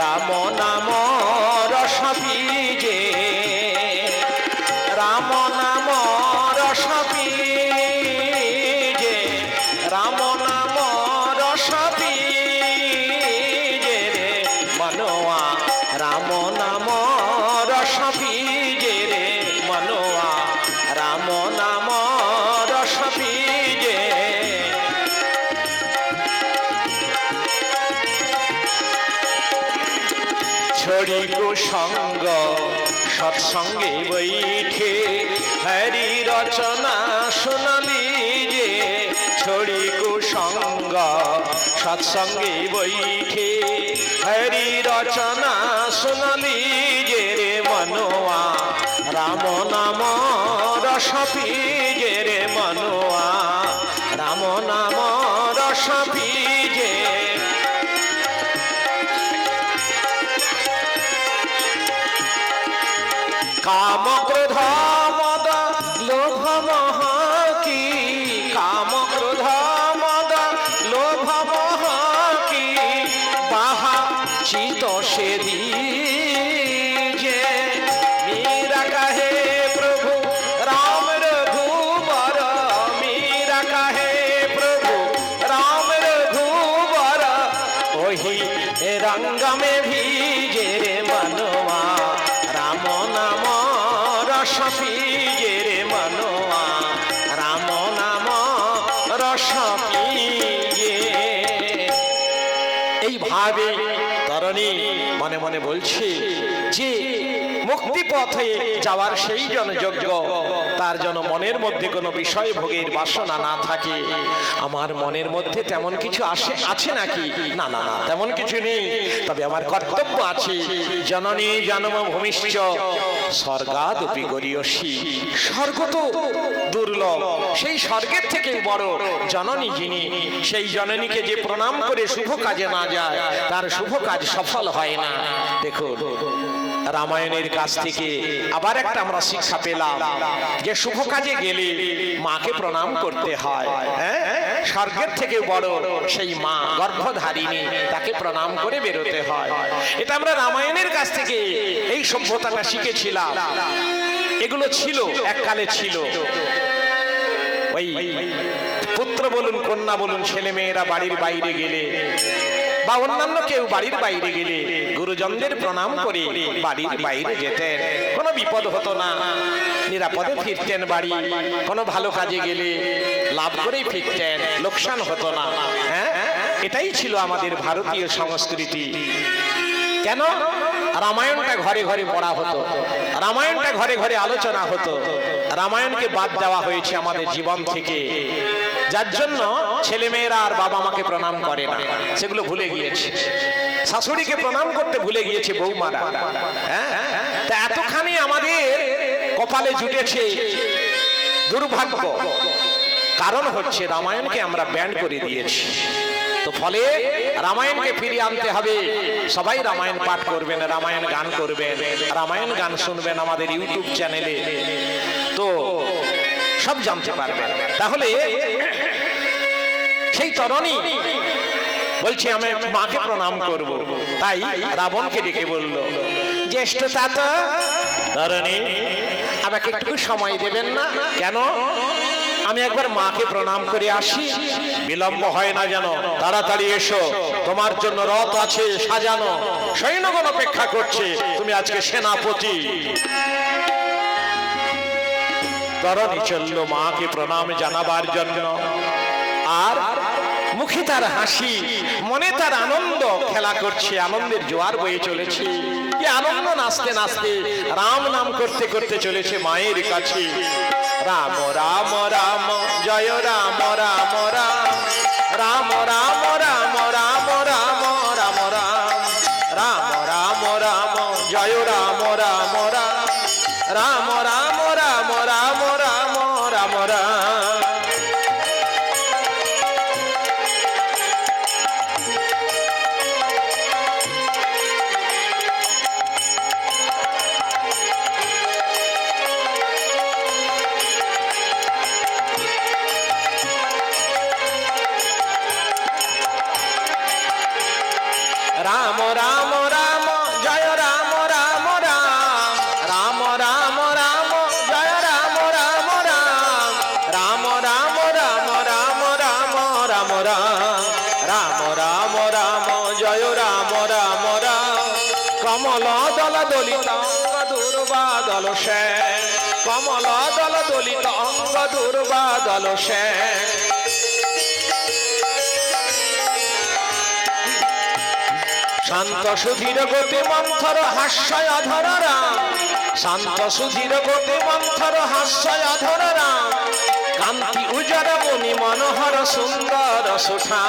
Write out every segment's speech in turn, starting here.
রাম নাম রস বীজে, রাম নাম রস বীজে, রাম নাম রস বীজে রে মনোয়া, রাম নাম রস বীজে রে মনোয়া, রাম নাম রস বীজে। ছড়ি কুসঙ্গ সৎসঙ্গে বৈঠে, হরি রচনা শুনলি যে, ছড়ি কুসঙ্গ সৎসঙ্গে বৈঠে, হরি রচনা শুনলি যে রে মনোয়া, রাম নাম রস বীজে রে মনোয়া, রাম নাম রস বীজে। কাম ক্রোধ মদ লোভ মোহ কি, কাম ক্রোধ মদ লোভ মোহ কি, বাহা চিত সে দিজে। মীরা কাহে প্রভু রাম রঘুবর, মীরা কাহে প্রভু রাম রঘুবর, ওহি রঙ্গ মে ভিজে রে মনোয়া, রাম নাম রস বীজে রে মনোয়া, রাম নাম রস বীজে। এইভাবে তরণী মনে মনে বলছে যে মুক্তি পথে যাওয়ার সেই জন যোগ্য, তার যেন মনের মধ্যে কোনো বিষয় ভোগের বাসনা না থাকে। আমার মনের মধ্যে তেমন কিছু আছে নাকি? না না না, তেমন কিছু নেই। তবে আমার কর্তব্য আছে। জননী জন্মভূমিশ্চ স্বর্গাদপি গরীয়সী, স্বর্গ তো দুর্লভ, সেই স্বর্গের থেকে বড় জননী যিনি, সেই জননীকে যে প্রণাম করে শুভ কাজে না যায়, তার শুভ কাজ সফল হয় না। দেখুন, রামায়ণের কাছ থেকে আবার একটা আমরা শিক্ষা পেলাম যে শুভ কাজে গেলে মাকে প্রণাম করতে হয়। হ্যাঁ, স্বর্গের থেকে বড় সেই মা গর্ভধারিণী, তাকে প্রণাম করে বেরোতে হয়। এটা আমরা রামায়ণের কাছ থেকে এই সভ্যতাটা শিখেছিলাম। এগুলো ছিল এককালে ছিল। ওই পুত্র বলুন কন্যা বলুন ছেলে মেয়েরা বাড়ির বাইরে গেলে বা অন্যান্য কেউ বাড়ির বাইরে গেলে গুরুজনদের প্রণাম করে বাড়ির বাইরে যেতেন, কোনো বিপদ হতো না, নিরাপদে ফিরতেন বাড়ি। কোনো ভালো কাজে গেলে লাভ করেই ফিরতেন, লোকসান হতো না। হ্যাঁ, এটাই ছিল আমাদের ভারতীয় সংস্কৃতি। কেন? রামায়ণটা ঘরে ঘরে পড়া হতো, রামায়ণটা ঘরে ঘরে আলোচনা হতো। রামায়ণকে বাদ দেওয়া হয়েছে আমাদের জীবন থেকে, যার জন্য ছেলেমেয়েরা আর বাবা মাকে প্রণাম করে না, সেগুলো ভুলে গিয়েছে। শাশুড়িকে প্রণাম করতে ভুলে গিয়েছে বৌমারা। হ্যাঁ, তা এতখানি আমাদের কপালে জুটেছে দুর্ভাগ্য। কারণ হচ্ছে রামায়ণকে আমরা ব্যান্ড করে দিয়েছি। তো ফলে রামায়ণকে ফিরিয়ে আনতে হবে। সবাই রামায়ণ পাঠ করবেন, রামায়ণ গান করবেন, রামায়ণ গান শুনবেন আমাদের ইউটিউব চ্যানেলে, তো সব জানতে পারবেন। তাহলে সেই তরণী বলছে আমি মাকে প্রণাম করব, তাই রাবণকে ডেকে বলল, জ্যেষ্ঠ চাচা তরণী আমাকে একটু সময় দেবেন না? কেন? আমি একবার মাকে প্রণাম করে আসি, বিলম্ব হয় না যেন, তাড়াতাড়ি এসো, তোমার জন্য রথ আছে সাজানো, সৈন্যগণ অপেক্ষা করছে, তুমি আজকে সেনাপতি। তরণী চলল মাকে প্রণাম জানাবার জন্য। আর মুখে তার হাসি, মনে তার আনন্দ খেলা করছে, আনন্দের জোয়ার বয়ে চলেছে। কি আনন্দ! নাচতে নাচতে রাম নাম করতে করতে চলেছে মায়ের কাছে। রাম রাম রাম জয় রাম রাম রাম, রাম রাম রাম রাম রাম রাম রাম, রাম রাম রাম জয় রাম রাম রাম, রাম রাম রাম রাম রাম রাম রাম। রাম রাম রাম কমল দল দলিত অঙ্গ দুর্বাদল শ্যাম, কমল দল দলিত অঙ্গ দুর্বাদল শ্যাম। শান্ত সুধীর গতি মন্থর হাস্যয় অধর রাম, শান্ত সুধীর গতি মন্থর হাস্যয় অধর রাম। কান্তি উজর মুনি মনোহর সুন্দর সুঠা,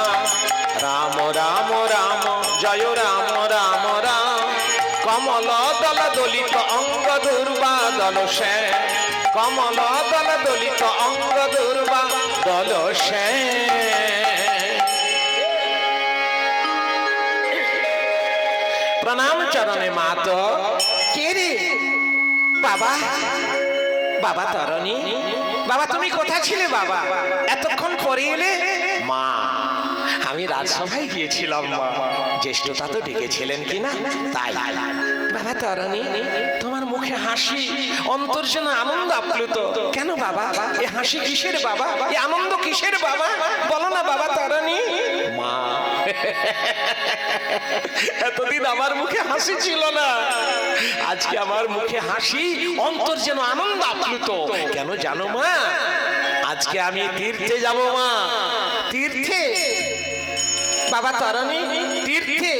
রাম রাম রাম জয় রাম রাম রাম। কমল দল দলিত অঙ্গ দুর্বাদল শ্যাম, কমল দল দলিত অঙ্গ দুর্বাদল শ্যাম। প্রণাম চরণে মাত। কে রে বাবা? বাবা তরণী, বাবা তুমি কোথায় ছিলে বাবা? এতক্ষণ পরে এলে? মা আমি রাজসভায় গিয়েছিলাম মা, জ্যেষ্ঠতা তো ডেকেছিলেন কিনা তাই। বাবা তরণী, তোমার মুখে হাসি, অন্তর যেন আনন্দ আপ্লুত। কেন বাবা এ হাসি কিসের বাবা? এ আনন্দ কিসের বাবা? বলো না বাবা তরণী। মা এতদিন আমার মুখে হাসি ছিল না, আজকে আমার মুখে হাসি, অন্তর যেন আনন্দ আপ্লুত। কেন জানো মা? আজকে আমি তীর্থে যাব মা। তীর্থে? বাবা তরণী তীর্থে?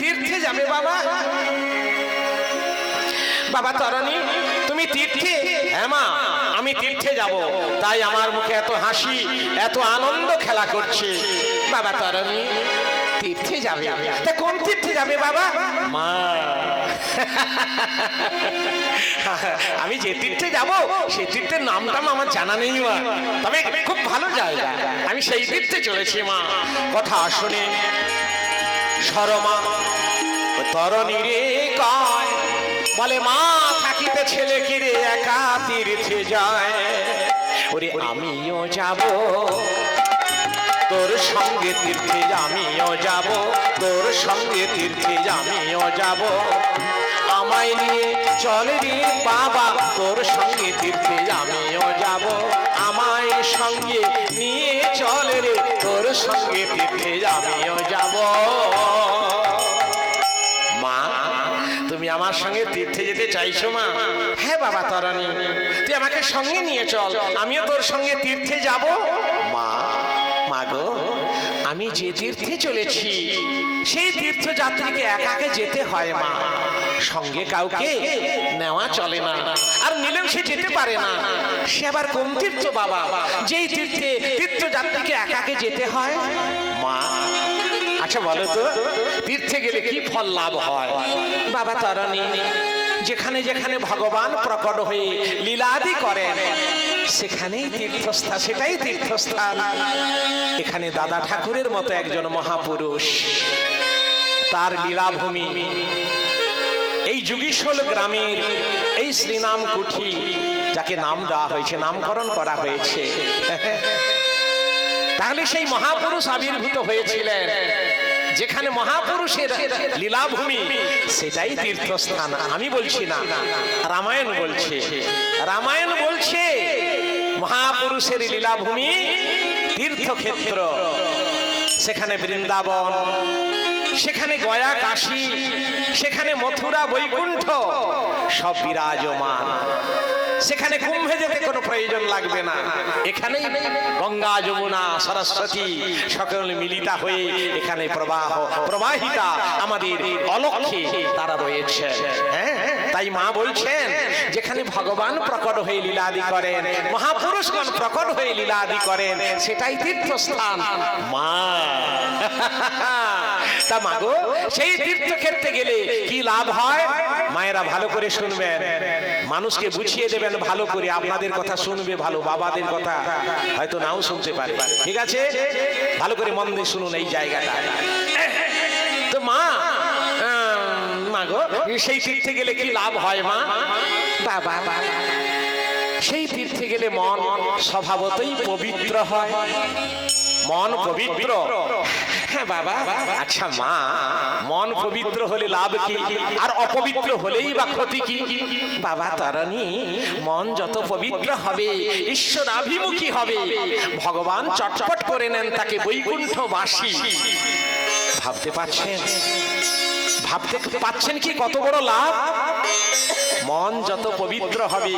তীর্থে যাবে বাবা? বাবা তরণী তুমি তীর্থে? হ্যাঁ মা আমি তীর্থে যাব, তাই আমার মুখে এত হাসি, এত আনন্দ খেলা করছে। বাবা তরণী তীর্থে যাবে? তা কোন তীর্থে যাবে বাবা? মা আমি যে তীর্থে যাব সেই তীর্থের নামটা আমার জানা নেই মা, তবে খুব ভালো জায়গা, আমি সেই তীর্থে চলেছি মা। কথা শুনে শরমা তরণী রে কয়, বলে মা থাকিতে ছেলে কিরে একা তীর্থে যায়। ওরে আমিও যাব তোর সঙ্গে তীর্থে, আমিও যাব তোর সঙ্গে তীর্থে, আমিও যাব। আমায় নিয়ে চল রে বাবা তোর সঙ্গে তীর্থে, আমিও যাব। আমায় সঙ্গে নিয়ে চল রে তোর সঙ্গে তীর্থে, আমিও যাব। মা তুমি আমার সঙ্গে তীর্থে যেতে চাইছো মা? হ্যাঁ বাবা তরণী, তুই আমাকে সঙ্গে নিয়ে চল, আমিও তোর সঙ্গে তীর্থে যাব। মা মাগো আমি যে তীর্থে চলেছি সেই তীর্থযাত্রীকে একাকে যেতে হয় মা, সঙ্গে কাউকে নেওয়া চলে না, আর নিলেও সে যেতে পারে না। সে আবার কোন তীর্থ বাবা যেই তীর্থে তীর্থযাত্রীকে একাকে যেতে হয়? মা আচ্ছা বলো তো তীর্থে গেলে কি ফল লাভ হয়? বাবা তরণী যেখানে যেখানে ভগবান প্রকট হয়ে লীলাদি করেন সেখানেই তীর্থস্থান, সেটাই তীর্থস্থান। এখানে দাদা ঠাকুরের মতো একজন মহাপুরুষ, তার লীলাভূমি এই যুগীশোল গ্রামের এই শ্রীনাম কুঠি, যাকে নাম দেওয়া হয়েছে, নামকরণ করা হয়েছে। তাহলে সেই মহাপুরুষ আবির্ভূত হয়েছিলেন যেখানে মহাপুরুষের লীলাভূমি, সেটাই তীর্থস্থান। আমি বলছি না, রামায়ণ বলছে। রামায়ণ বলছে মহাপুরুষের লীলাভূমি তীর্থক্ষেত্র, সেখানে বৃন্দাবন, সেখানে গয়া কাশী, সেখানে মথুরা বৈকুণ্ঠ সব বিরাজমান। সেখানে কুম্ভে যেতে কোনো প্রয়োজন লাগবে না, এখানেই গঙ্গা যমুনা সরস্বতী সকল মিলিতা হয়ে এখানে প্রবাহিতা আমাদের অলক্ষ্যে তারা রয়েছে। হ্যাঁ তাই মা বলছেন যেখানে ভগবান প্রকট হয়ে লীলাদি করেন, মহাপুরুষগণ প্রকট হয়ে লীলাদি করেন, সেটাই তীর্থস্থান। মা তা মাগো সেই তীর্থক্ষেত্রে গেলে কি লাভ হয়? মায়েরা ভালো করে শুনবেন, মানুষকে বুঝিয়ে দেবেন ভালো করে, আপনাদের কথা শুনবে ভালো, বাবাদের কথা হয়তো নাও শুনতে পারে। ঠিক আছে, ভালো করে মন দিয়ে শুনুন এই জায়গাটা। তো মা মাগো সেই তীর্থে গেলে কি লাভ হয় মা? বাবা সেই তীর্থে গেলে মন স্বভাবতই পবিত্র হয়, মন পবিত্র। হ্যাঁ বাবা আচ্ছা মা মন পবিত্র হলে লাভ কি, আর অপবিত্র হলেই বা ক্ষতি কি? বাবা তারণী মন যত পবিত্র হবে ঈশ্বরাভিমুখী হবে, ভগবান চটপট করে নেন তাকে বৈকুণ্ঠবাসী। ভাবতে পারছেন ভাবতে পাচ্ছেন কি কত বড় লাভ? মন যত পবিত্র হবে,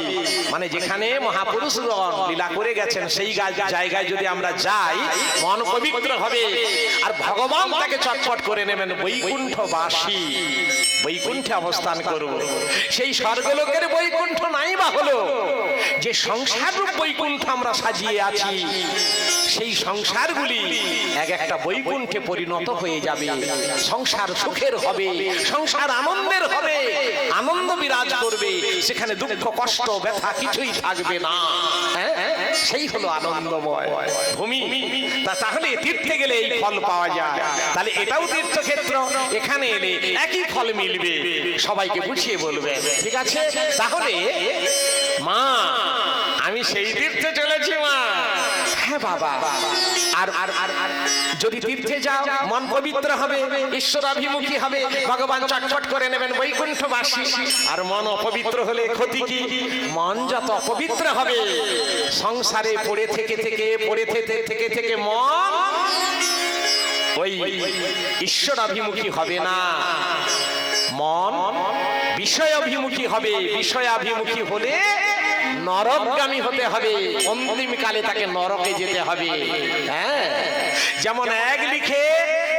মানে যেখানে মহাপুরুষগণ লীলা করে গেছেন সেই জায়গায় যদি আমরা যাই, মন পবিত্র হবে আর ভগবান তাকে চটপট করে নেবেন। বৈকুণ্ঠবাসী, বৈকুণ্ঠে অবস্থান করব। সেই স্বর্গলোকের বৈকুণ্ঠ নাই বা হলো, যে সংসার রূপ বৈকুণ্ঠ আমরা সাজিয়ে আছি, সেই সংসারগুলি এক একটা বৈকুণ্ঠে পরিণত হয়ে যাবে। সংসার সুখের হবে, সংসার আনন্দের হবে, আনন্দ বিরাজ করবে, সেখানে দুঃখ কষ্ট ব্যথা কিছুই থাকবে না। সেই হলো আনন্দময় ভূমি। তাহলে তীর্থে গেলে এই ফল পাওয়া যায়, তাহলে এটাও তীর্থক্ষেত্র, এখানে এলে একই ফল মিলবে। সবাইকে বুঝিয়ে বলবে, ঠিক আছে? তাহলে মা, আমি সেই তীর্থে চলেছি মা। হ্যাঁ বাবা, আর আর আর যদি তীর্থে যাও মন পবিত্র হবে, ঈশ্বরাভিমুখী হবে, ভগবান চটপট করে নেবেন বৈকুণ্ঠবাসী। আর মন অপবিত্র হলে ক্ষতি কি? মন যত অপবিত্র হবে, সংসারে পড়ে থেকে থেকে মন ওই ঈশ্বরাভিমুখী হবে না, মন বিষয়াভিমুখী হবে। বিষয়াভিমুখী হলে নরকগামী হতে হবে, অন্তিম কালে তাকে নরকে যেতে হবে। হ্যাঁ, যেমন এক লিখে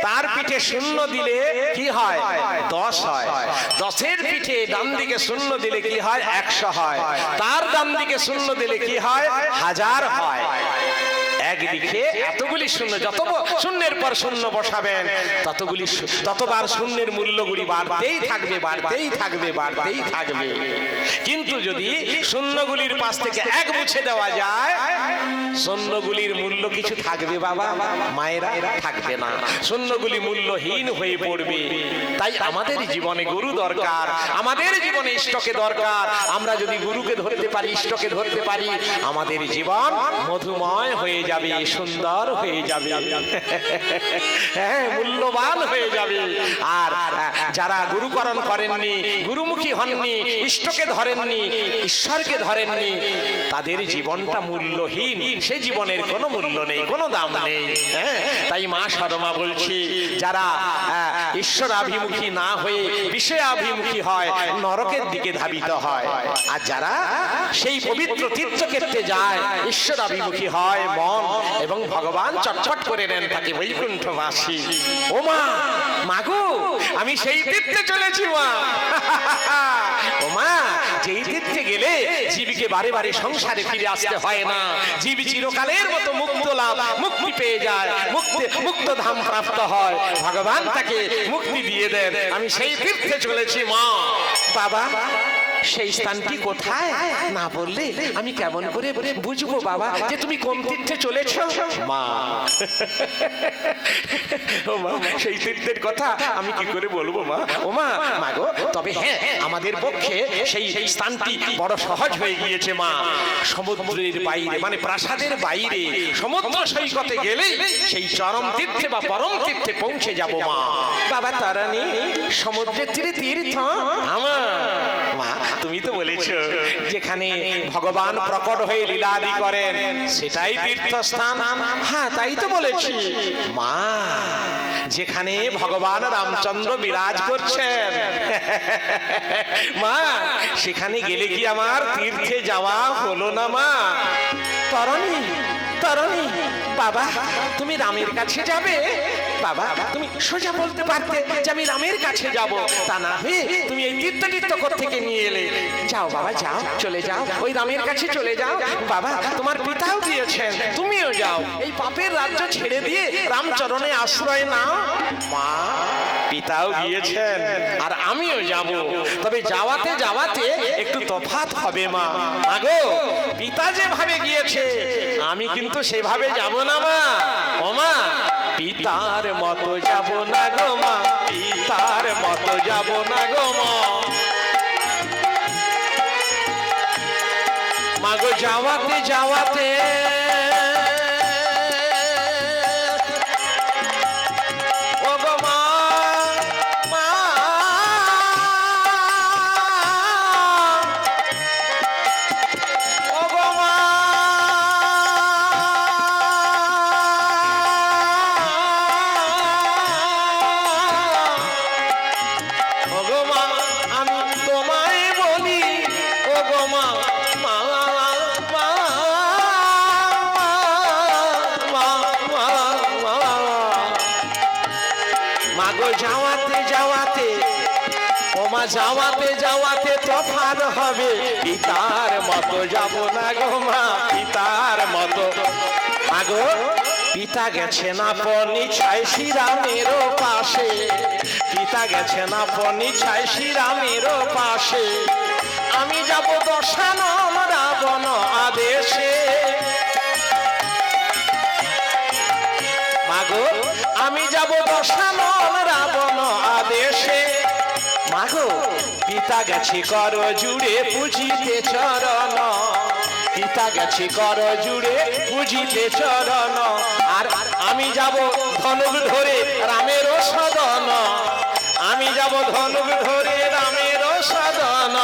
তার পিঠে শূন্য দিলে কি হয়? 10 হয়। 10-এর পিঠে ডান দিকে শূন্য দিলে কি হয়? 100 হয়। তার ডান দিকে শূন্য দিলে কি হয়? 1000 হয়। এক লিখে এতগুলি শূন্য, যত শূন্যের পর শূন্য বসাবেন ততবার শূন্যের মূল্যগুলি বাড়তেই থাকবে, বাড়তেই থাকবে, বাড়তেই থাকবে। কিন্তু যদি শূন্যগুলির পাশ থেকে এক মুছে দেওয়া যায়, শূন্যগুলির মূল্য কিছু থাকবে বাবা মায়েরা? থাকবে না, শূন্যগুলি মূল্যহীন হয়ে পড়বে। তাই আমাদের জীবনে গুরু দরকার, আমাদের জীবনে ইষ্টকে দরকার। আমরা যদি গুরুকে ধরতে পারি, ইষ্টকে ধরতে পারি, আমাদের জীবন মধুময় হয়ে যাবে, সুন্দর হয়ে যাবে, হ্যাঁ, মূল্যবান হয়ে যাবে। আর যারা গুরুকরণ করেননি, গুরুমুখী হননি, ইষ্টকে ধরেননি, ঈশ্বরকে ধরেননি, তাদের জীবনটা মূল্যহীন। সে জীবনের কোনো মূল্য নেই, কোনো দাম নেই। তাই মা শর্মা বলছি, যারা ঈশ্বরাভিমুখী না হয়ে বিষয়াভিমুখী হয়, নরকের দিকে ধাবিত হয়। আর যারা সেই পবিত্র তীর্থক্ষেত্রে যায়, ঈশ্বরাভিমুখী হয় মন, এবং ভগবান চটপট করে নেন তাকে বৈকুণ্ঠবাসী। ও মা, মাগো, আমি সেই তীর্থে চলেছি মা। ও মা, যেই তীর্থে গেলে জীবীকে বারে বারে সংসারে ফিরে আসতে হয় না, জীবী চিরকালের মতো মুক্ত লাভ, মুক্তি পেয়ে যায়, মুক্ত ধাম প্রাপ্ত হয়, ভগবান তাকে মুক্তি দিয়ে দেন। আমি সেই তীর্থে চলেছি মা। বাবা, সেই স্থানটি কোথায় না বললে আমি কেমন করে বুঝবো বাবা যে তুমি কোন তীর্থে চলেছ? মা, ও মা, সেই তীর্থের কথা আমি কি করে বলবো মা? ও মা, মাগো, তবে হ্যাঁ, আমাদের পক্ষে সেই স্থানটি বড় সহজ হয়ে গিয়েছে মা। সমুদ্রের বাইরে, মানে প্রাসাদের বাইরে সমুদ্র সৈকতে গেলেই সেই চরম তীর্থে বা পরম তীর্থে পৌঁছে যাব মা। বাবা তারানি, সমুদ্রের তীরে তীর্থ? আমার মা, তুমি তো বলেছো যেখানে ভগবান প্রকট হয়ে লীলাদি করেন সেটাই তীর্থস্থান। হ্যাঁ, তাই তো বলেছি মা, যেখানে ভগবান রামচন্দ্র বিরাজ করছেন মা, সেখানে গেলে কি আমার তীর্থে যাওয়া হলো না মা? তরণী, তরণী, বাবা তুমি রামের কাছে যাবে? বাবা তুমি সোজা বলতে পারতে যে আমি রামের কাছে যাব, তা না হয়ে তুমি এই তীর্থ থেকে নিয়ে এলে। যাও বাবা, যাও, চলে যাও, ওই রামের কাছে চলে যাও। বাবা, তোমার পিতাও দিয়েছেন, তুমিও যাও, এই পাপের রাজ্য ছেড়ে দিয়ে রামচরণে আশ্রয় নাও। মা, পিতাও গিয়েছেন আর আমিও যাব, তবে যাওয়াতে যাওয়াতে একটু তফাৎ হবে মা। আগো, পিতা যেভাবে গিয়েছে আমি কিন্তু সেভাবে যাব না মা। ও মা, পিতার মতো যাব না গো মা, পিতার মতো যাব না গো মা। মাগো, যাওয়াতে যাওয়াতে ও গো মা, মা, ও গো মা, ওমা যাওয়াতে যাওয়াতে তফাৎ হবে, পিতার মতো যাব না গো মা, পিতার মতো। আগো পিতা গেছে না পনি ছাই শ্রীরামের পাশে, পিতা গেছে না পনি ছাই শ্রীরামের পাশে, আমি যাব দশানন রাবণ আদেশে। মাগো আমি যাব দশানন রাবণ আদেশে। মাগো পিতা গেছে কর জুড়ে পুজিতে চরণ, পিতা গেছে কর জুড়ে পুজিতে চরণ, আর আমি যাব ধনুক ধরে রামের সদন, আমি যাব ধনুক ধরে রামের সদন।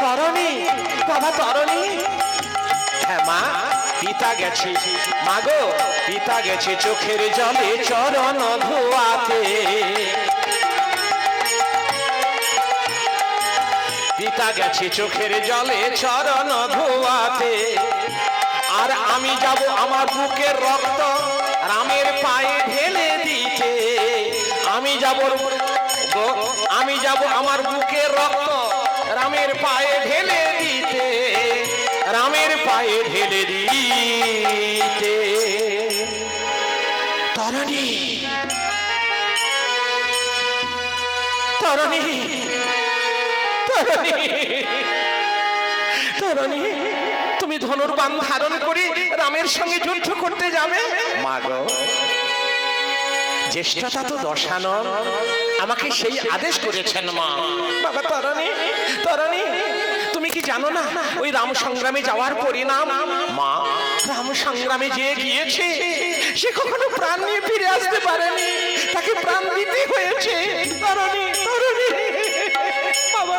তরণী বাবা তরণী। হ্যাঁ মা পিতা গেছে, মাগো পিতা গেছে চোখের জলে চরণ ধোয়াতে, পিতা গেছে চোখের জলে চরণ ধোয়াতে, আর আমি যাব আমার বুকের রক্ত রামের পায়ে ঢেলে দিতে, আমি যাব আমার বুকের রক্ত রামের পায়ে ঢেলে দিতে, রামের পায়ে ঢেলে দিতে। তরণী তরণী তরণী, তুমি ধনুর্বাণ ধারণ করে রামের সঙ্গে যুদ্ধ করতে যাবে? মাগো জ্যেষ্ঠতা তো দশানন, আমাকে সেই আদেশ করেছেন মা। বাবা তরণী তরণী, তুমি কি জানো না ওই রাম সংগ্রামে যাওয়ার পরিণাম? মা রাম সংগ্রামে যে গিয়েছে সে কখনো প্রাণ নিয়ে ফিরে আসতে পারেনি, তাকে প্রাণ দিতে হয়েছে। তরণী তরণী, বাবা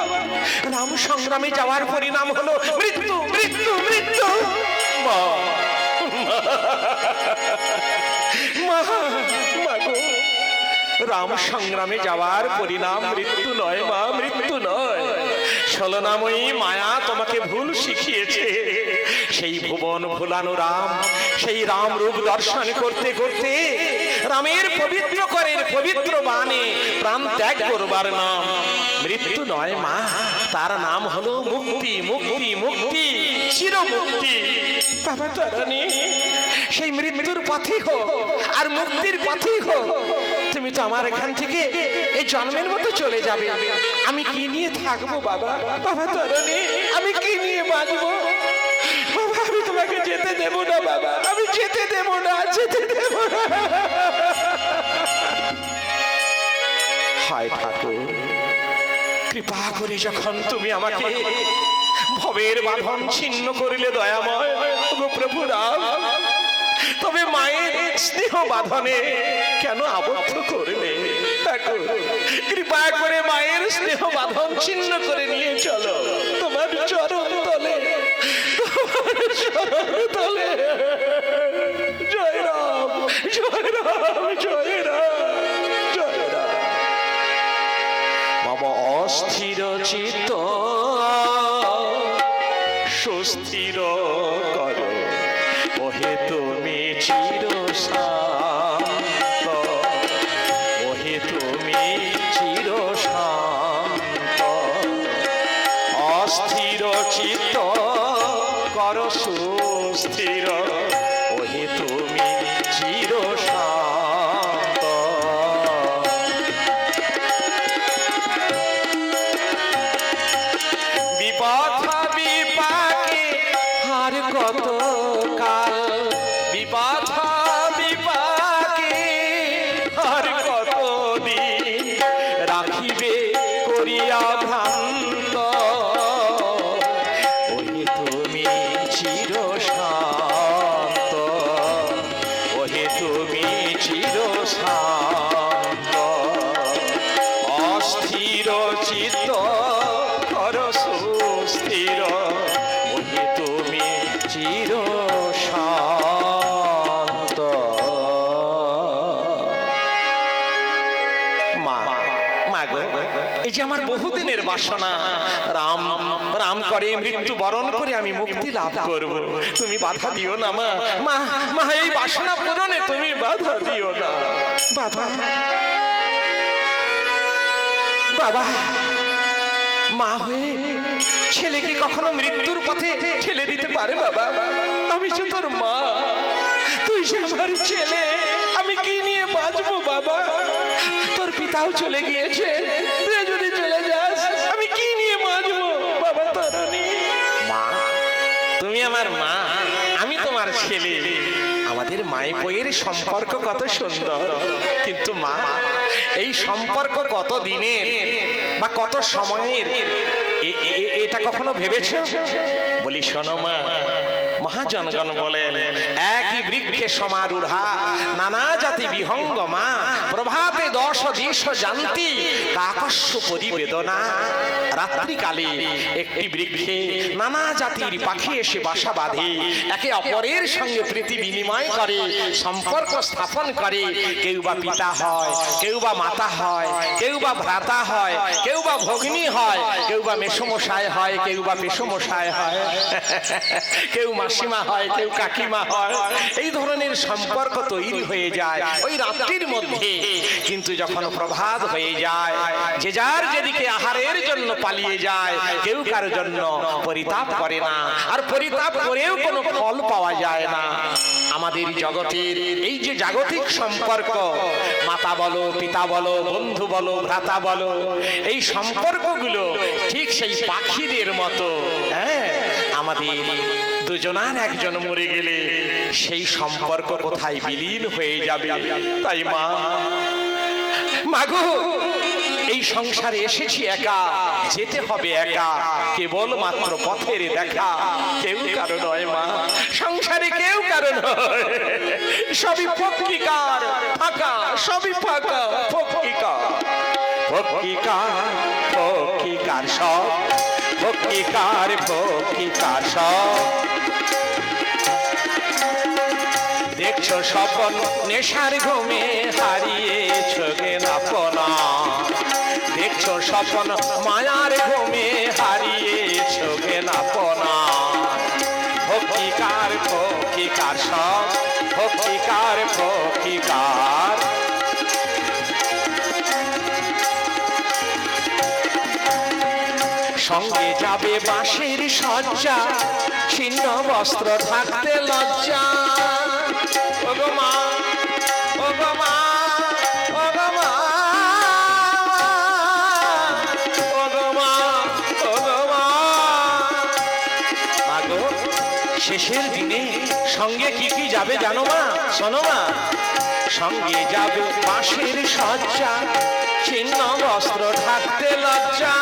রাম সংগ্রামে যাওয়ার পরিণাম হলো মৃত্যু মৃত্যু মৃত্যু। মা মাগো রাম সংগ্রামে যাওয়ার পরিণাম মৃত্যু নয় মা, মৃত্যু নয়। ছলনাময়ী মায়া তোমাকে ভুল শিখিয়েছে। সেই ভুবন ভুলানো রাম, সেই রাম রূপ দর্শন করতে করতে রামের পবিত্র করের পবিত্র বাণে প্রাণ ত্যাগ করবার নাম মৃত্যু নয় মা, তার নাম হলো মুক্তি মুক্তি মুক্তি চির মুক্তি। বাবা তরণী, সেই মৃত্যুর পথই হোক আর মুক্তির পথই হোক, তুমি তো আমার এখান থেকে এই জন্মের মতো চলে যাবে, আমি কি নিয়ে থাকবো বাবা? বাবা তরণী, আমি কি নিয়ে বাঁচবো বাবা? আমি তোমাকে যেতে দেব না বাবা, আমি যেতে দেব না, যেতে দেব না। হায় ঠাকুর, কৃপা করে যখন তুমি আমাকে ভবের বাঁধন ছিন্ন করিলে দয়াময় প্রভু রাম, তবে মায়ের স্নেহ বাঁধনে কেন আবদ্ধ করলে? কৃপা করে মায়ের স্নেহ বাঁধন ছিন্ন করে নিয়ে চলো তোমার চরণ তলে, তোমার চরণ তলে। জয় রাম জয় রাম জয় রাম জয় রাম। মম অস্থির চিত্ত সুস্থির কর, ওহে তুমি চির শান্ত, ওহে তুমি চির শান্ত। অস্থির চিত্ত কর সুস্থির, ওহে তুমি চির শান্ত। বিপদ বিপাকে হার কত কাল, বিপদ বিপাকে আর কত দিন রাখিবে করিয়া ভ্রান্ত, ওহে তুমি চির শান্ত, ওহে তুমি চির শান্ত। অস্থির চিত্ত কর সুস্থির, ওহে তুমি চির শান্ত। মা মাগো, এই যে আমার বহুদিনের বাসনা, রাম রাম করে মৃত্যু বরণ করে আমি মুক্তি লাভ করব, তুমি বাধা দিও না মা। মা মা, এই বাসনা পূরণে তুমি বাধা দিও না। বাধা বাবা, মা হয়ে ছেলেকে কখনো মৃত্যুর পথে ঠেলে দিতে পারে বাবা? আমি যে তোর মা, তুই যে আমার ছেলে, আমি কি নিয়ে বাঁচবো বাবা? তোর পিতাও চলে গিয়েছে, তুই যদি চলে যাস আমি কি নিয়ে বাঁচবো বাবা? তারানি মা, তুমি আমার মা, আমি তোমার ছেলে, আমাদের মায়ে বইয়ের সম্পর্ক কত সুন্দর। কিন্তু মা, এই সম্পর্ক কত দিনের বা কত সময়ের এটা কখনো ভেবেছ? বলি শোনো মা, মহাজনগণ বলেন, একই বৃক্ষে সমারূঢ়া নানা জাতি বিহঙ্গমা, প্রভাতে দশ দিশ জানতি কাকস্য পরিবেদনা। রাত্রিকালে একটি বৃক্ষে নানা জাতির পাখি এসে বাসা বাঁধে, একে অপরের সঙ্গে প্রীতি বিনিময় করে, সম্পর্ক স্থাপন করে। কেউ বা পিতা হয়, কেউ বা মাতা হয়, কেউ বা ভ্রাতা হয়, কেউ বা ভগ্নী হয়, কেউ বা মেসমশাই হয়, কেউ বা পেশমশাই হয়, কেউ মাসিমা হয়, কেউ কাকিমা হয়। এই ধরনের সম্পর্ক তৈরি হয়ে যায় ওই রাত্রির মধ্যে। কিন্তু যখন প্রভাত হয়ে যায়, যে যার যেদিকে আহারের জন্য পালিয়ে যায়, কেউ কারোর জন্য পরিতাপ করে না, আর পরিতাপ করেও কোনো ফল পাওয়া যায় না। আমাদের জগতের এই যে জাগতিক সম্পর্ক, মাতা বলো, পিতা বলো, বন্ধু বলো, ভ্রাতা বলো, এই সম্পর্কগুলো ঠিক সেই পাখিদের মতো। হ্যাঁ, আমাদের দুজনার একজন মরে গেলে সেই সম্পর্ক কোথায় বিলীন হয়ে যাবে। তাই মা, মাগো, এই সংসারে এসেছি একা, যেতে হবে একা, কেবল মাত্র পথের দেখা, কেউ কারো নয় মা, সংসারে কেউ কারো নয়, সবই ফকিকার ফাঁকা, সবই ফাঁকা ফকিকার, ফকিকার ফকিকার সব, ফকিকার ফকিকার সব। দেখছো স্বপন নেশার ঘুমে হারিয়েছ জ্ঞান আপনা, দেখছো স্বপন মায়ার ঘুমে হারিয়েছ জ্ঞান আপনা। ফকিকার ফকিকার সব, ফকিকার ফকিকার। সঙ্গে যাবে বাঁশের সজ্জা, ছিন্ন বস্ত্র থাকতে লজ্জা। ওগো মা, ওগো মা, ওগো মা, ওগো মা, ওগো মা। মাগো, শেষের দিনে সঙ্গে কি কি যাবে জানো মা? শোনো মা, সঙ্গে যাবে বাঁশের সজ্জা, ছিন্ন বস্ত্র থাকতে লজ্জা,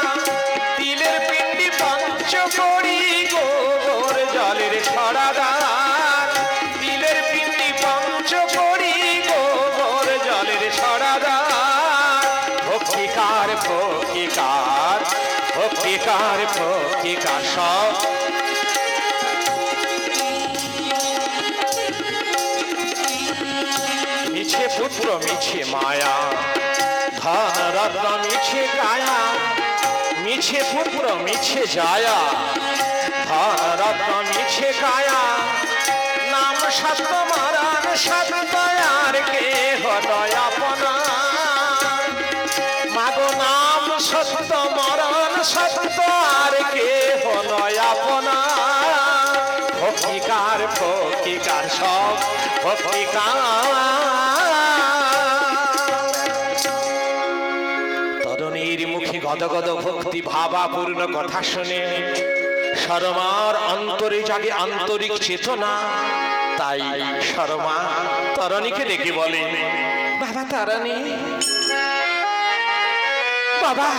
তিলের পিণ্ডি পঞ্চকড়ি, গোবর জলের ছড়াদার, তিলের পিণ্ডি পঞ্চকড়ি, গোবর জলের ছড়াদার। ফকিকার ফকিকার, ফকিকার ফকিকার সব। মিছে পুত্র মিছে মায়া, ধনরত্ন মিছে কায়া, মিছে পুত্র মিছে জায়া, ধনরত্ন মিছে কায়া। নাম সত্য মারান সত্য, আর কেহ নয় আপনার। মাগো, নাম সত্য মরণ সত্য, আর কেহ নয় আপনার। ফকিকার ফকিকার সব, ফকিকার। তরুণীর মুখে গদগদ ভক্তি ভাবাপূর্ণ কথা শুনে শর্মার অন্তরে জাগে আন্তরিক চেতনা। তাই শর্মা তরণীকে ডেকে বলে, বাবা তারানী, বাবা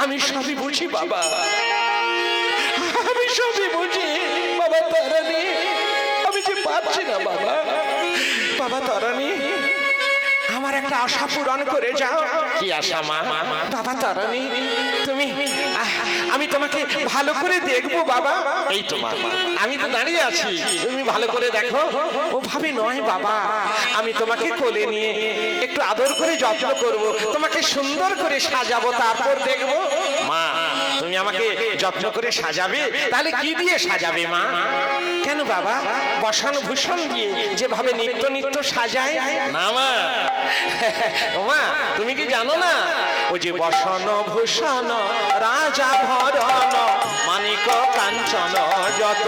আমি সবই বুঝি, বাবা আমি সবই বুঝি। বাবা তারানী, আমি যে পারছি না বাবা। বাবা তারানী, আমার একটা আশা পূরণ করে যাও। কি আশা মা? বাবা তারানী, তুমি, আমি তোমাকে ভালো করে দেখবো বাবা। এই তো মা, আমি তো দাঁড়িয়ে আছি, তুমি ভালো করে দেখো। ও ভাবে নয় বাবা, আমি তোমাকে কোলে নিয়ে একটু আদর করে যত্ন করব, তোমাকে সুন্দর করে সাজাবো, তারপর দেখবো। মা, তুমি আমাকে যত্ন করে সাজাবে, তাহলে কি দিয়ে সাজাবে মা? কেন বাবা, বসন ভূষণ দিয়ে যেভাবে নিত্য নিত্য সাজায়? না মা, মা তুমি কি জানো না, ও যে বসন ভূষণ রাজা ভরণ মানিক কাঞ্চন যত,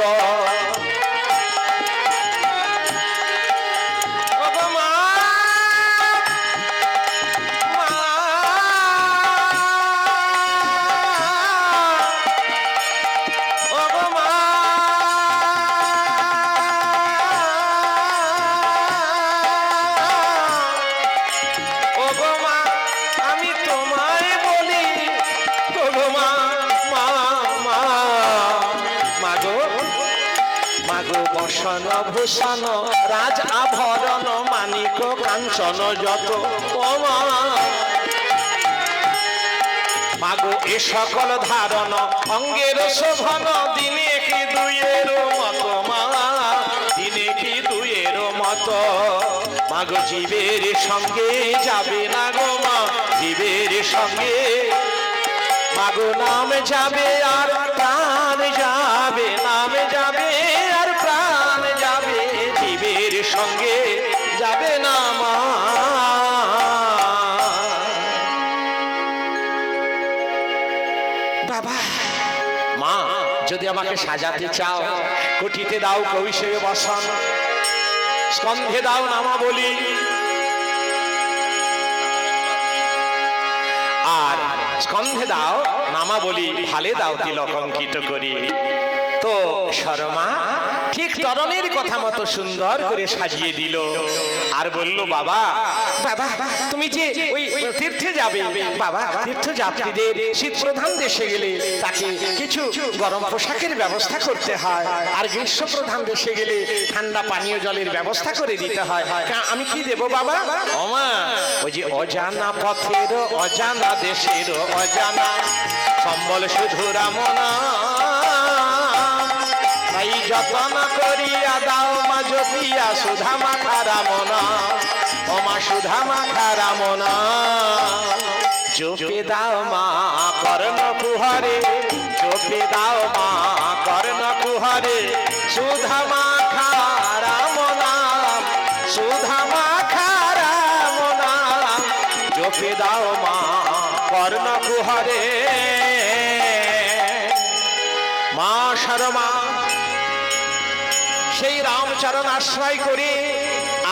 ভূষণ রাজ আভরণ মানিক কাঞ্চন যত, ও মাগো এ সকল ধারণ অঙ্গের শোভন দিনে কি দুইয়ের মত মা, দিনে কি দুইয়ের মত, মাগো জীবের সঙ্গে যাবে না গো মা, জীবের সঙ্গে মাগো নাম যাবে আর প্রাণ যাবে, নাম যাবে আর প্রাণ যাবে, জীবের সঙ্গে যাবে না মা। বাবা মা, যদি আমাকে সাজাতে চাও, কুটিতে দাও কৌশে বসন, স্কন্ধে দাও নামাবলী, আর স্কন্ধে দাও নামাবলী, ভালে দাও তিলক অঙ্কিত করি। তো শর্মা ঠিক তরণের কথা মতো সুন্দর করে সাজিয়ে দিল আর বলল, বাবা বাবা তুমি যে ওই তীর্থে যাবে, বাবা তীর্থযাত্রীদের শীত প্রধান দেশে গেলে তাকে কিছু গরম পোশাকের ব্যবস্থা করতে হয়, আর গ্রীষ্ম প্রধান দেশে গেলে ঠান্ডা পানীয় জলের ব্যবস্থা করে দিতে হয়। আমি কি দেব বাবা? ওমা, ওই যে অজানা পথের অজানা দেশের অজানা সম্বল শুধু রামনা, তাই যতন করিয়া দাও মা জ্যোতিয়া সুধা মাখা রামনা, ও মা সুধা মাখা রামনা, চোপে দাও মা কর্ণ কুহরে, চোপে দাও মা কর্ণ কুহরে, সুধা মাখা রামনা, সুধা মাখা রামনা, চোপে দাও মা কর্ণ কুহরে। মা শর্মা সেই রামচরণ আশ্রয় করে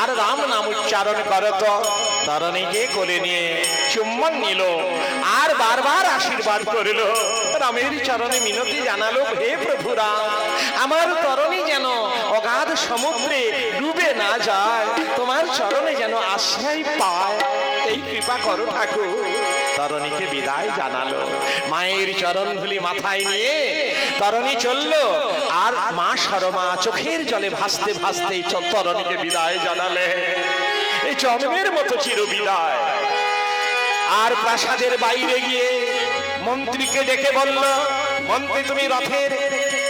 আর রাম নাম উচ্চারণ করত, তরণীকে কোলে নিয়ে চুম্বন নিল আর বারবার আশীর্বাদ করিল, রামের চরণে মিনতি জানালো, হে প্রভু রাম, আমার তরণী যেন অগাধ সমুদ্রে ডুবে না যায়, তোমার চরণে যেন আশ্রয় পায়, এই কৃপা করো ঠাকুর। তরণীকে বিদায় জানালো, মায়ের চরণ ধুলি মাথায় নিয়ে তরণী চলল, আর মা শর্মা চোখের জলে ভাসতে ভাসতে তরণীকে বিদায় জানালে, এই জন্মের মতো চির বিদায়। আর প্রাসাদের বাইরে গিয়ে মন্ত্রীকে ডেকে বলল, মন্ত্রী তুমি রথের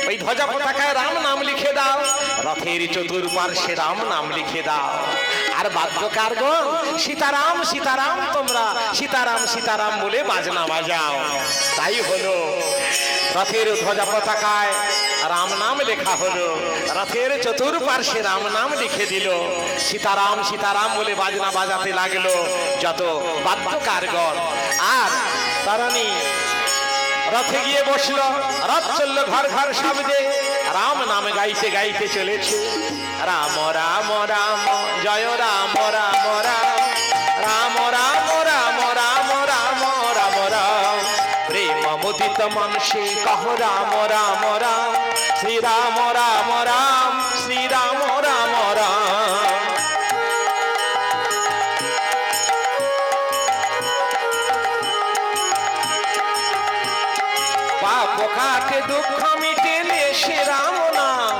ওই ধ্বজা পতাকায় রাম নাম লিখে দাও, রথের চতুর্পার্শ্বে রাম নাম লিখে দাও, আর বাদ্যকারগণ সীতারাম সীতারাম, তোমরা সীতারাম সীতারাম বলে বাজনা বাজাও। তাই হলো, রথের ধ্বজা পতাকায় রাম নাম লেখা হলো, রথের চতুর্পার্শ্বে রাম নাম লিখে দিল, সীতারাম সীতারাম বলে বাজনা বাজাতে লাগলো যত বাদ্যকারগণ। আর তরণী রথে গিয়ে বসলো, রথ চললো ঘর ঘর শব্দে, রাম নাম গাইতে গাইতে চলেছে, রাম রাম রাম জয় রাম রাম রাম, রাম রাম রাম রাম রাম রাম রাম, প্রেম মুদিত মনসে কহ রাম রাম রাম, শ্রী রাম রাম রাম, শ্রী রাম রাম রাম। পাপ কাটে দুঃখ মিটেলে সে রাম নাম,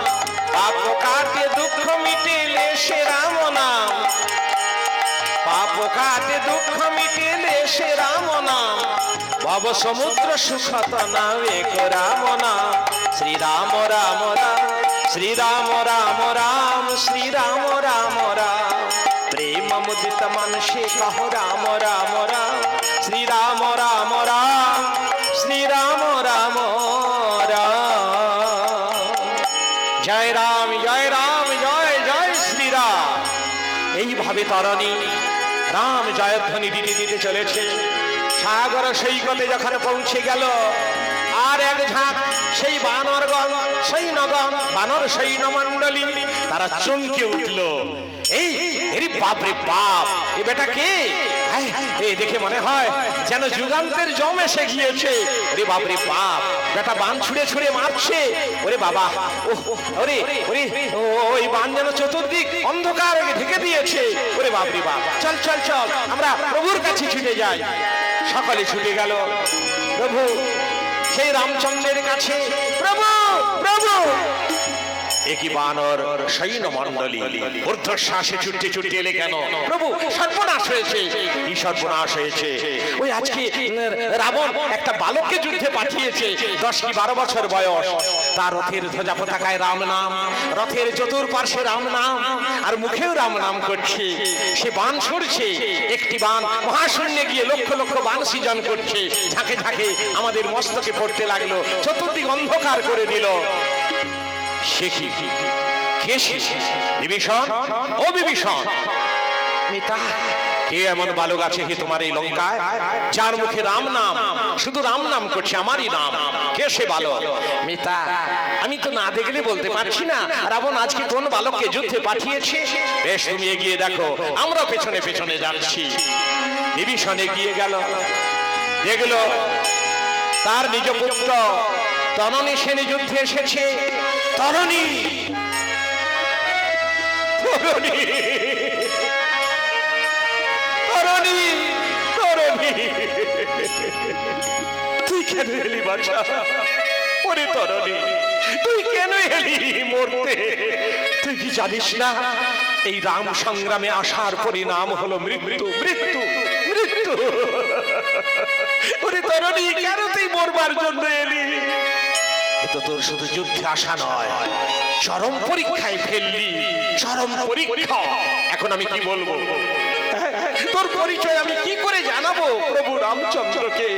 পাপ কাটে দুঃখ মিটেলে সে রাম নাম, পাপ কাটে দুঃখ মিটেলে সে রাম নাম, ভব সমুদ্র সুখত নামে রাম নাম, শ্রী রাম রাম রাম, শ্রী রাম রাম রাম, শ্রী রাম রাম রাম, প্রেম মুদিত মনসে কহ রাম রাম রাম, শ্রী রাম রাম রাম, শ্রী রাম রাম। তরণী রাম জয়ধ্বনি দিতে দিতে চলেছে। সাগর সৈকতে যখন পৌঁছে গেল, আর এক ঝাঁক সেই বানরগণ, সৈন্যগণ, বানর সৈন্যমণ্ডলী তারা চমকে উঠল। এই বাপরে বাপ, এ বেটা কে? এই দেখে মনে হয় যেন যুগান্তের জম এসে গিয়েছে। ওরে বাপরে বাপ, বেটা বান ছুঁড়ে ছুঁড়ে মারছে। ওরে বাবা, ওরে ওরে, ওই বান যেন চতুর্দিক অন্ধকার ঢেকে দিয়েছে। ওরে বাপরে বাপ, চল চল চল, আমরা প্রভুর কাছে ছুটে যাই। সকলে ছুটে গেল প্রভু সেই রামচন্দ্রের কাছে। প্রভু প্রভু, একই বানর সৈন্য মণ্ডলী ঊর্ধ্বশ্বাসে ছুটতে ছুটতে এলে কেন? প্রভু, সর্বনাশ হয়েছে। কি সর্বনাশ হয়েছে? ওই আজকে রাবণ একটা বালককে যুদ্ধে পাঠিয়েছে, 10 কি 12 বছর বয়স। তার রথের ধ্বজা পতাকায় রাম নাম, রথের চতুর্পার্শ্বে রাম নাম, আর মুখেও রাম নাম করছে। সে বান ছুড়ছে, একটি বান মহাশূন্যে গিয়ে লক্ষ লক্ষ বান সৃজন করছে। ঝাঁকে ঝাঁকে আমাদের মস্তকে পড়তে লাগলো, চতুর্দিক অন্ধকার করে দিল। বিভীষণ, ও বিভীষণ, কে এমন বালক আছে হে তোমার এই লঙ্কায়, যার মুখে রাম নাম, শুধু রাম নাম করছে, আমারই নাম? কে সে বালক? মিতা, আমি তো না দেখলে বলতে পারছি না রাবণ আজকে কোন বালককে যুদ্ধে পাঠিয়েছে। বেশ, তুমি এগিয়ে দেখো, আমরা পেছনে পেছনে যাচ্ছি। বিভীষণ এগিয়ে গেল, দেখলো তার নিজ পুত্র তরণী সেনে যুদ্ধে এসেছে। তরণী, তরণী, তরণী, তরণী, তুই কেন এলি বাছা? ওরে তরণী, তুই কেন এলি মরতে? তুই কি জানিস না এই রাম সংগ্রামে আসার পরিণাম হলো মৃত্যু, মৃত্যু, মৃত্যু? ওরে তরণী, কেন তুই মরবার জন্য এলি? তো তোর শুধু যুদ্ধে আসা নয়, চরম পরীক্ষায় ফেললি, চরম পরীক্ষা। এখন আমি কি বলবো? তোর পরিচয় আমি কি করে জানাবো প্রভু রামচন্দ্রকে?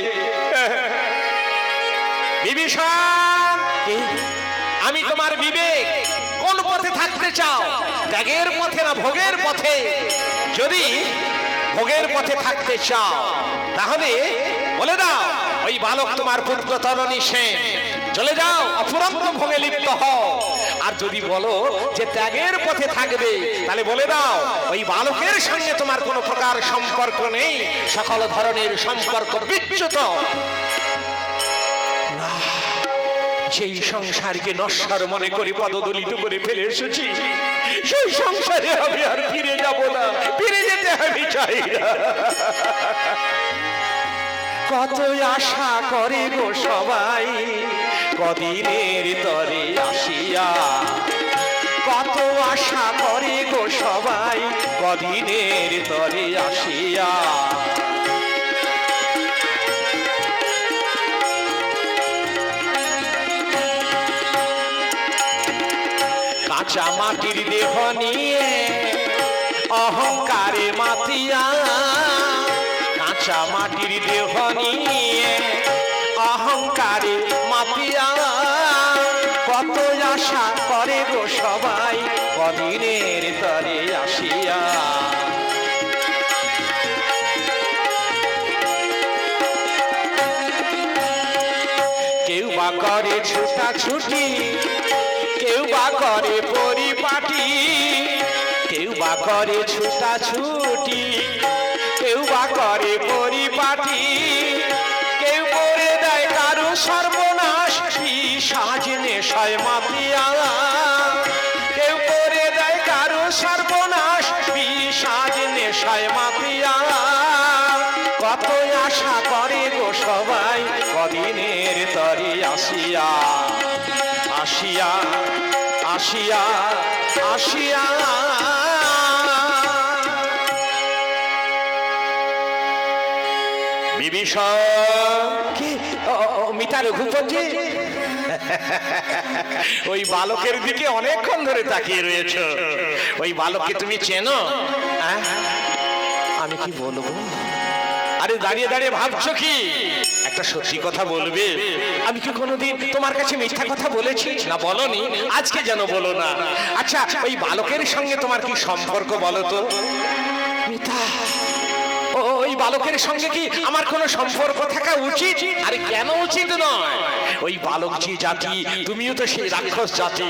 বিভীষণ, আমি তোমার বিবেক, কোন পথে থাকতে চাও? ত্যাগের পথে না ভোগের পথে? যদি ভোগের পথে থাকতে চাও তাহলে বলে দাও, ওই বালক তোমার পুত্র তরণী সেন, চলে যাও, অফুরন্ত ভোগে লিপ্ত হও। আর যদি বলো যে ত্যাগের পথে থাকবে, তাহলে বলে দাও ওই বালকের সঙ্গে তোমার কোনো প্রকার সম্পর্ক নেই, সকল ধরনের সম্পর্ক বিচ্যুত। সেই সংসারকে নশ্বর মনে করে পদদলিত করে ফেলে এসেছি, সেই সংসারে আমি আর ফিরে যাব না, ফিরে যেতে আমি চাই না। কত আশা করে গো সবাই কদিনের তরে আসিয়া, কত আশা করে গো সবাই কদিনের তরে আসিয়া। কাঁচা মাটির দেহ নিয়ে অহংকারে মাতিয়া, কাঁচা মাটির দেহ নিয়ে অহংকারে মাতিয়া, কত আশা করে গো সবাই কদিনের তরে আসিয়া। কেউ বা করে ছুটাছুটি, কেউ বা করে পরিপাটি, কেউ বা করে ছুটাছুটি, কেউ বা করে পরিপাটি, কেউ করে দেয় কারো সর্বনাশ সাজনে সয় মাতিয়া, কেউ করে দেয় কারো সর্বনাশ সাজনে সয় মাতিয়া। কত আশা করে গো সবাই কদিনের তরে আসিয়া, আসিয়া, আসিয়া, আসিয়া। মিতা, রঘুপতি, ওই বালকের দিকে অনেকক্ষণ ধরে তাকিয়ে রয়েছ, ওই বালককে তুমি চেনো? আমি কি বলবো? আরে দাঁড়িয়ে দাঁড়িয়ে ভাবছো কি? একটা সত্যি কথা বলবে। আমি কি কোনোদিন তোমার কাছে মিথ্যা কথা বলেছি? না, বলনি, আজকে যেন বলো না। আচ্ছা, ওই বালকের সঙ্গে তোমার কি সম্পর্ক বলো তো? পিতা, ওই বালকের সঙ্গে কি আমার কোনো সম্পর্ক থাকা উচিত? আরে কেন উচিত নয়? ওই বালক যে জাতি, তুমিও তো সেই রাক্ষস জাতি।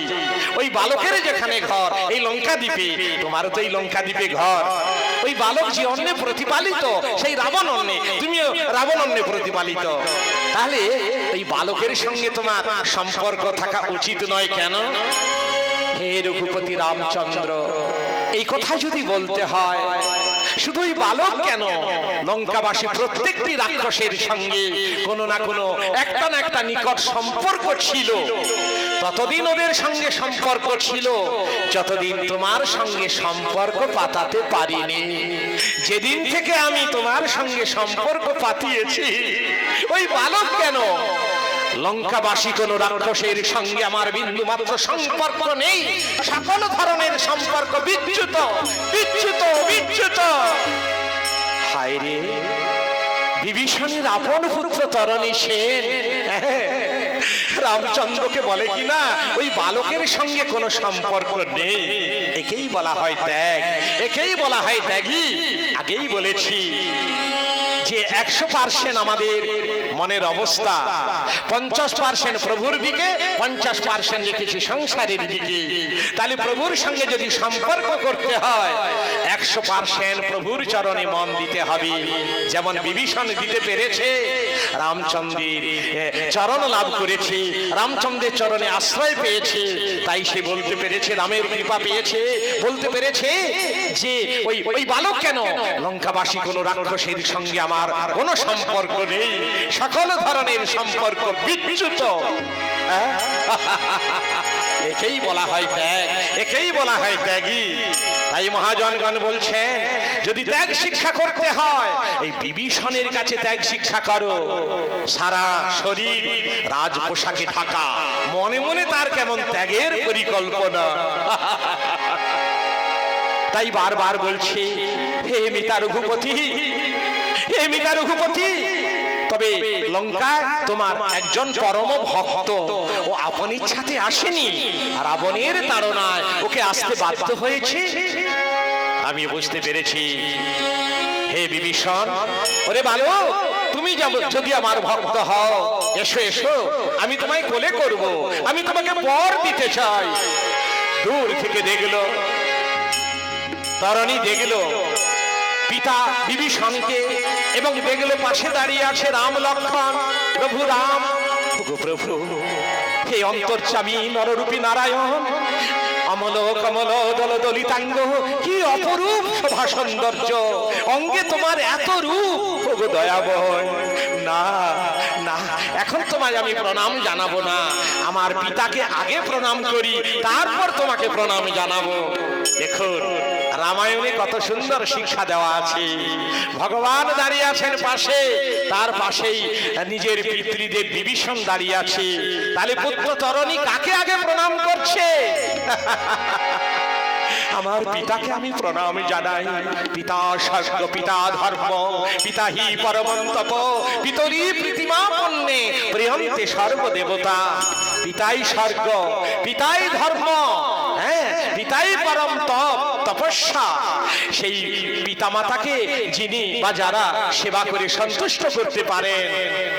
ওই বালকের যেখানে ঘর এই লঙ্কা দ্বীপে, তোমারও তো এই লঙ্কা দ্বীপে ঘর। ওই বালক যে অন্নে প্রতিপালিত, সেই রাবণ অন্নে, তুমিও রাবণ অন্নে প্রতিপালিত। তাহলে ওই বালকের সঙ্গে তোমার সম্পর্ক থাকা উচিত নয় কেন? হে রঘুপতি রামচন্দ্র, এই কথা যদি বলতে হয়, শুধুই বালক কেন, লঙ্কাবাসী প্রত্যেকটি রাক্ষসের সঙ্গে কোনো না কোনো একটা না একটা নিকট সম্পর্ক ছিল। ততদিন ওদের সঙ্গে সম্পর্ক ছিল যতদিন তোমার সঙ্গে সম্পর্ক পাতাতে পারিনি। যেদিন থেকে আমি তোমার সঙ্গে সম্পর্ক পাতিয়েছি, ওই বালক কেন, লঙ্কাবাসী কোন রাক্ষসের সঙ্গে আমার বিন্দু মাত্র সম্পর্ক নেই। সকল ধরনের সম্পর্ক বিচ্যুত, বিচ্যুত, বিচ্যুত। হায় রে, বিভীষণের আপন পুত্র তরণী সেন রামচন্দ্রকে বলে কিনা ওই বালকের সঙ্গে কোনো সম্পর্ক নেই। একেই বলা হয় ত্যাগ, একেই বলা হয় ত্যাগী। আগেই বলেছি যে 100% আমাদের মনের অবস্থা, 50% প্রভুর দিকে, 50% রেখেছি সংসারের দিকে। তাহলে প্রভুর সঙ্গে যদি সম্পর্ক করতে হয় 100% প্রভুর চরণে মন দিতে হবে। যেমন বিভীষণ দিতে পেরেছে, রামচন্দ্রের চরণ লাভ করেছে, রামচন্দ্রের চরণে আশ্রয় পেয়েছে, তাই সে বলতে পেরেছে, রামের কৃপা পেয়েছে, বলতে পেরেছে যে ওই বালক কেন, লঙ্কাবাসী কোন রাক্ষসের সঙ্গে আমার কোনো সম্পর্ক নেই, সকল ধরনের সম্পর্ক বিচ্যুত। একেই বলা হয় ত্যাগ, একেই বলা হয় ত্যাগী। তাই মহাজনগণ বলছেন, যদি ত্যাগ শিক্ষা করতে হয় এই বিভীষণের কাছে ত্যাগ শিক্ষা করো। সারা শরীর রাজ পোশাকে ঢাকা, মনে মনে তার কেমন ত্যাগের পরিকল্পনা। তাই বারবার বলছি, হে মিতা রঘুপতি, হে মিতা রঘুপতি, তবে লঙ্কায় তোমার একজন পরম ভক্ত, ও আপন ইচ্ছাতে আসেনি, রাবণের তাড়নায় ওকে আসতে বাধ্য হয়েছে। আমি বুঝতে পেরেছি। হে বিভীষণ, ওরে বালক, তুমি যদি আমার ভক্ত হও, এসো এসো, আমি তোমায় কোলে করব, আমি তোমাকে বর দিতে চাই। দূর থেকে দেখলো তরণী, দেখলো পিতা বিভীষণকে, এবং দেখলো পাশে দাঁড়িয়ে আছে রাম লক্ষ্মণ। প্রভু রাম, প্রভু, হে অন্তর্যামী নররূপী নারায়ণ, অমল কমল দল দলিতাঙ্গ, কি অপরূপ শোভা সৌন্দর্য, অঙ্গে তোমার এত রূপ, ওগো দয়াবয়। না না, এখন তোমায় আমি প্রণাম জানাবো না, আমার পিতাকে আগে প্রণাম করি, তারপর তোমাকে প্রণাম জানাবো। দেখুন রামায়ণে কত সুন্দর শিক্ষা দেওয়া আছে। ভগবান দাঁড়িয়ে আছেন পাশে, তার পাশেই নিজের পিতৃদেব বিভীষণ দাঁড়িয়ে আছে। তাহলে পুত্র তরণী কাকে আগে প্রণাম করছে? আমার পিতাকে আমি প্রণাম জানাই। পিতা স্বর্গ, পিতা ধর্ম, পিতা হি পরমন্তপ, পিতরি প্রীতিমা পণ্যে প্রিয়ন্তে সর্বদেবতা। পিতাই স্বর্গ, পিতাই ধর্ম, হ্যাঁ, পিতাই পরম তপ, তপস্যা। সেই পিতামাতাকে যিনি বা যারা সেবা করে সন্তুষ্ট করতে পারেন,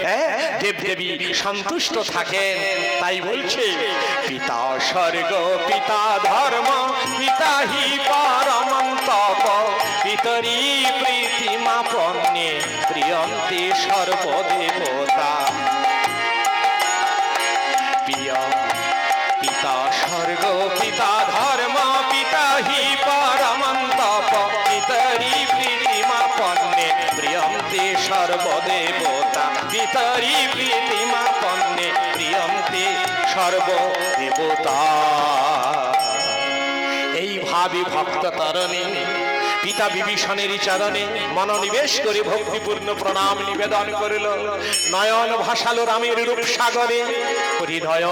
হ্যাঁ, দেবদেবী সন্তুষ্ট থাকেন। তাই বলছে পিতা স্বর্গ, পিতা ধর্ম, পিতা হি পরমং তপ, পিতরি প্রীতিমা পণ্যে প্রিয়ন্তে সর্বদেবতা। পিতা স্বর্গ, পিতা ধর্ম, পিতা হি পরমং তপ, পিতরি প্রীতিমা পণ্যে প্রিয়ন্তে সর্বদেবতা। পিতরি প্রীতিমা পণ্যে প্রিয়ন্তে সর্বদেবতা। এইভাবে ভক্ত তরণী পিতা বিভীষণের চরণে মনোনিবেশ করে ভক্তিপূর্ণ প্রণাম নিবেদন করিল। নয়ন ভাসালো রামের রূপ সাগরে। হৃদয়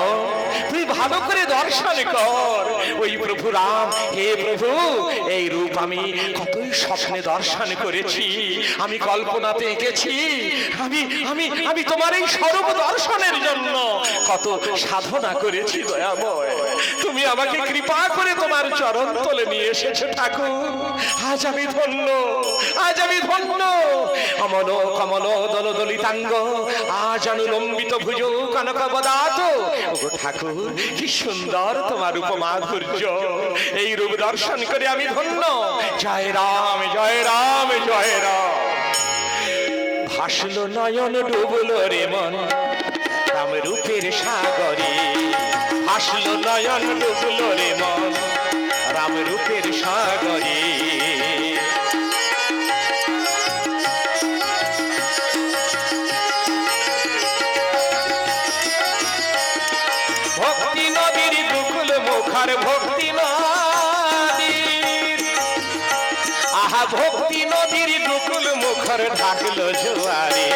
তুই ভালো করে দর্শন কর ওই প্রভু রাম। হে প্রভু, এই রূপ আমি কতই স্বপ্নে দর্শন করেছি, আমি কল্পনাতে এঁকেছি। আমি আমি আমি তোমার এই স্বরূপ দর্শনের জন্য কত সাধনা করেছি। দয়াময়, তুমি আমাকে কৃপা করে তোমার চরণ তলে নিয়ে এসেছো ঠাকুর। আজ আজ আমি ধন্য, আজ আমি ধন্য। অমল কমল দল দলিতাঙ্গ, আজ অনুলম্বিত ভুজ কনক বদাত। ওগো ঠাকুর, কি সুন্দর তোমার উপমাধুর্য, এই রূপ দর্শন করে আমি ধন্য। জয় রাম জয় রাম জয় রাম। ভাসলো নয়ন ডুবলো রে মন রাম রূপের সাগরে, ভাসলো নয়ন ডুবলো রে মন রাম রূপের সাগরে। ভক্তি নদীর দুকুল মুখার ভক্তি নদীর, আহা ভক্তি নদীর দুকুল মুখর ঢাকলো জোয়ারে,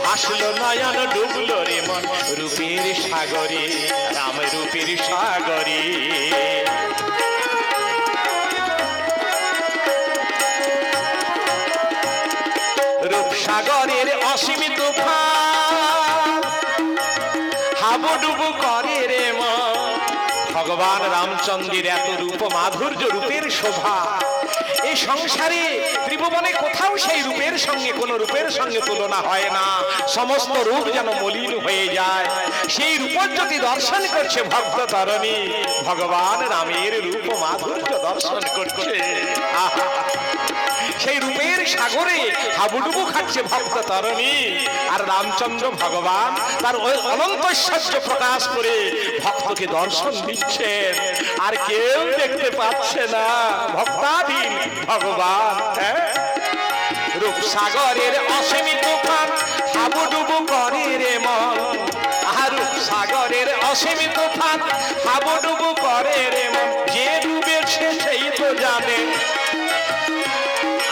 ভাসলো নয়ন ডুবলো রে মন রূপের সাগরে রাম রূপের সাগরে। রূপসাগরের অসীম তুফান হাবুডুবু করে রে মন। ভগবান রামচন্দ্রের এত রূপ মাধুর্য, রূপের শোভা, এই সংসারে ত্রিভুবনে কোথাও সেই রূপের সঙ্গে কোন রূপের সঙ্গে তুলনা হয় না। সমস্ত রূপ যেন মলিন হয়ে যায়। সেই রূপজ্যোতি দর্শন করছে ভক্ত তরণী, ভগবান রামের রূপ মাধুর্য দর্শন করছে। আহা, সেই রূপের সাগরে হাবুডুবু খাচ্ছে ভক্ত তরণী, আর রামচন্দ্র ভগবান তার ওই অনন্ত ঐশ্বর্য প্রকাশ করে ভক্তকে দর্শন দিচ্ছেন, আর কেউ দেখতে পাচ্ছে না, ভক্তাধীন ভগবান। রূপসাগরের অসীম তুফান হাবুডুবু করে রে মন, আর রূপসাগরের অসীম তুফান হাবুডুবু করে রে মন। যে ডুবেছে সেই তো জানে,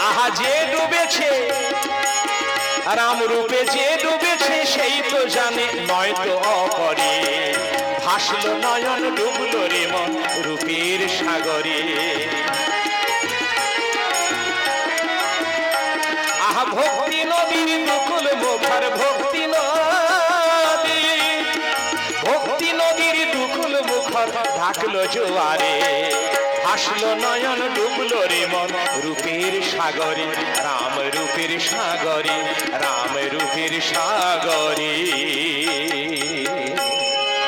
আহা যে ডুবেছে রাম রূপে, যে ডুবেছে সেই তো জানে, নয়তো অপরে। ভাসলো নয়ন ডুবলো রে মন রূপের সাগরে। আহা ভক্তি নদীর দুকুল মুখর ভক্তি নদী, ভক্তি নদীর দুকুল মুখর ঢাকলো জোয়ারে, ভাসলো নয়ন ডুবলো রে মন রূপের সাগরে রাম রূপের সাগরে রাম রূপের সাগরে।